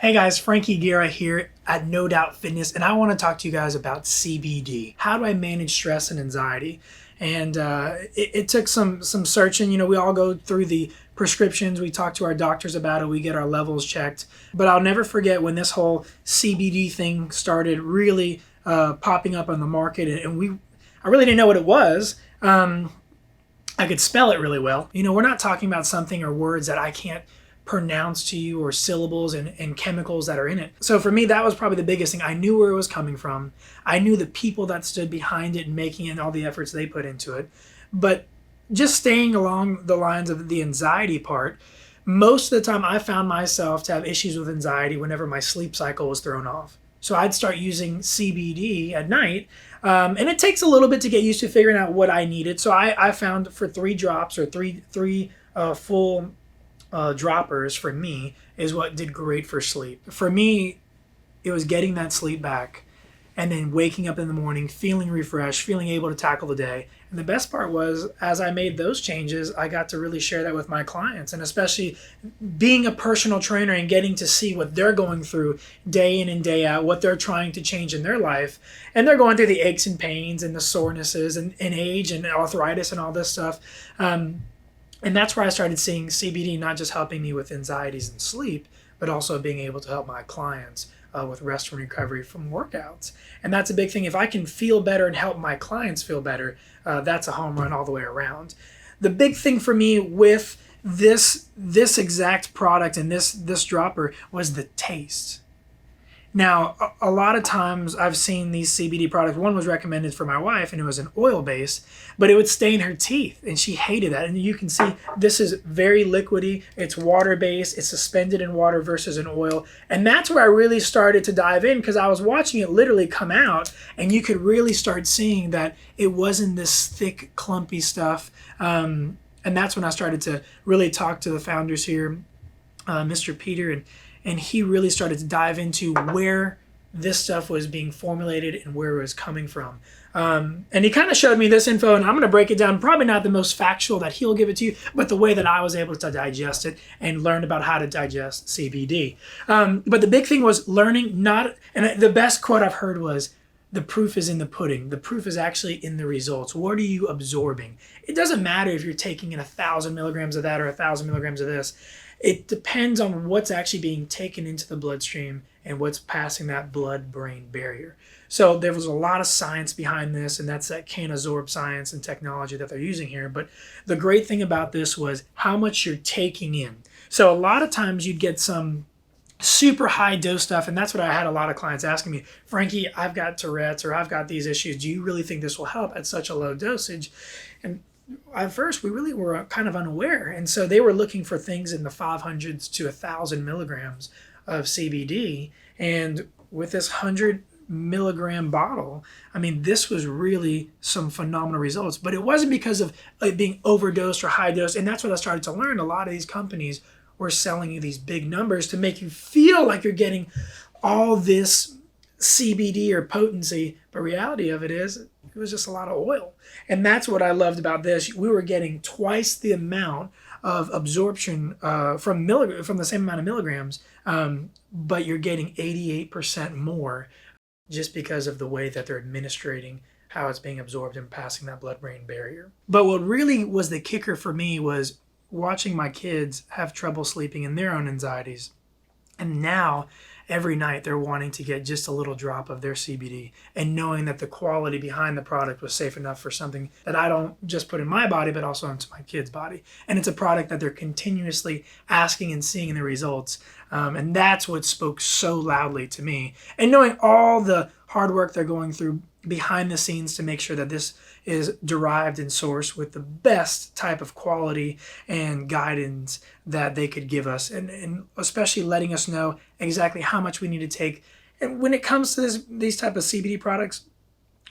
Hey guys, Frankie here at No Doubt Fitness, and I want to talk to you guys about CBD. How do I manage stress and anxiety? And it took some searching. You know, we all go through the prescriptions. We talk to our doctors about it. We get our levels checked. But I'll never forget when this whole CBD thing started really popping up on the market, and I really didn't know what it was. I could spell it really well. You know, we're not talking about something or words that I can't pronounce to you, or syllables and chemicals that are in it. So for me, that was probably the biggest thing. I knew where it was coming from. I knew the people that stood behind it and making it and all the efforts they put into it. But just staying along the lines of the anxiety part, most of the time I found myself to have issues with anxiety whenever my sleep cycle was thrown off. So I'd start using CBD at night, and it takes a little bit to get used to figuring out what I needed. So I found for 3 drops or three full droppers for me is what did great for sleep. For me, it was getting that sleep back and then waking up in the morning feeling refreshed, feeling able to tackle the day. And the best part was, as I made those changes, I got to really share that with my clients, and especially being a personal trainer and getting to see what they're going through day in and day out, what they're trying to change in their life. And they're going through the aches and pains and the sorenesses and age and arthritis and all this stuff. And that's where I started seeing CBD not just helping me with anxieties and sleep, but also being able to help my clients with rest and recovery from workouts. And that's a big thing. If I can feel better and help my clients feel better, that's a home run all the way around. The big thing for me with this exact product and this dropper was the taste. Now, a lot of times I've seen these CBD products. One was recommended for my wife, and it was an oil base, but it would stain her teeth, and she hated that. And you can see this is very liquidy. It's water-based. It's suspended in water versus an oil. And that's where I really started to dive in, because I was watching it literally come out, and you could really start seeing that it wasn't this thick, clumpy stuff. And that's when I started to really talk to the founders here, Mr. Peter, and he really started to dive into where this stuff was being formulated and where it was coming from. And he kind of showed me this info, and I'm going to break it down. Probably not the most factual that he'll give it to you, but the way that I was able to digest it and learn about how to digest CBD. But the big thing was learning and the best quote I've heard was, the proof is in the pudding. The proof is actually in the results. What are you absorbing? It doesn't matter if you're taking in 1,000 milligrams of that or 1,000 milligrams of this. It depends on what's actually being taken into the bloodstream and what's passing that blood-brain barrier. So there was a lot of science behind this, and that's that can-absorb science and technology that they're using here. But the great thing about this was how much you're taking in. So a lot of times you'd get some super high dose stuff, and that's what I had a lot of clients asking me, Frankie, I've got Tourette's or I've got these issues. Do you really think this will help at such a low dosage? And at first, we really were kind of unaware. And so they were looking for things in the 500s to 1,000 milligrams of CBD. And with this 100 milligram bottle, I mean, this was really some phenomenal results. But it wasn't because of it being overdosed or high dose. And that's what I started to learn. A lot of these companies were selling you these big numbers to make you feel like you're getting all this CBD or potency. But reality of it is, it was just a lot of oil. And that's what I loved about this. We were getting twice the amount of absorption from the same amount of milligrams, but you're getting 88% more just because of the way that they're administrating how it's being absorbed and passing that blood-brain barrier. But what really was the kicker for me was watching my kids have trouble sleeping in their own anxieties. And now, every night they're wanting to get just a little drop of their CBD, and knowing that the quality behind the product was safe enough for something that I don't just put in my body, but also into my kid's body. And it's a product that they're continuously asking and seeing the results. And that's what spoke so loudly to me. And knowing all the hard work they're going through behind the scenes to make sure that this is derived and sourced with the best type of quality and guidance that they could give us, and especially letting us know exactly how much we need to take. And when it comes to these type of CBD products,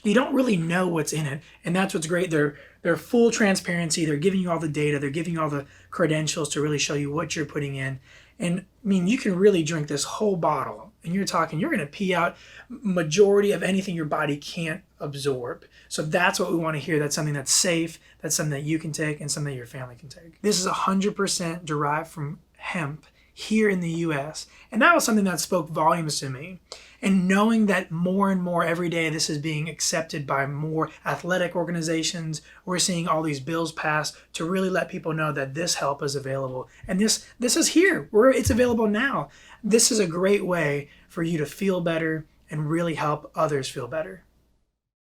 you don't really know what's in it, and that's what's great. They're full transparency. They're giving you all the data. They're giving you all the credentials to really show you what you're putting in. And I mean, you can really drink this whole bottle, and you're going to pee out majority of anything your body can't absorb. So that's what we want to hear. That's something that's safe. That's something that you can take and something that your family can take. This is 100% derived from hemp here in the US. And that was something that spoke volumes to me. And knowing that more and more every day this is being accepted by more athletic organizations, we're seeing all these bills passed to really let people know that this help is available. And this is here. It's available now. This is a great way for you to feel better and really help others feel better.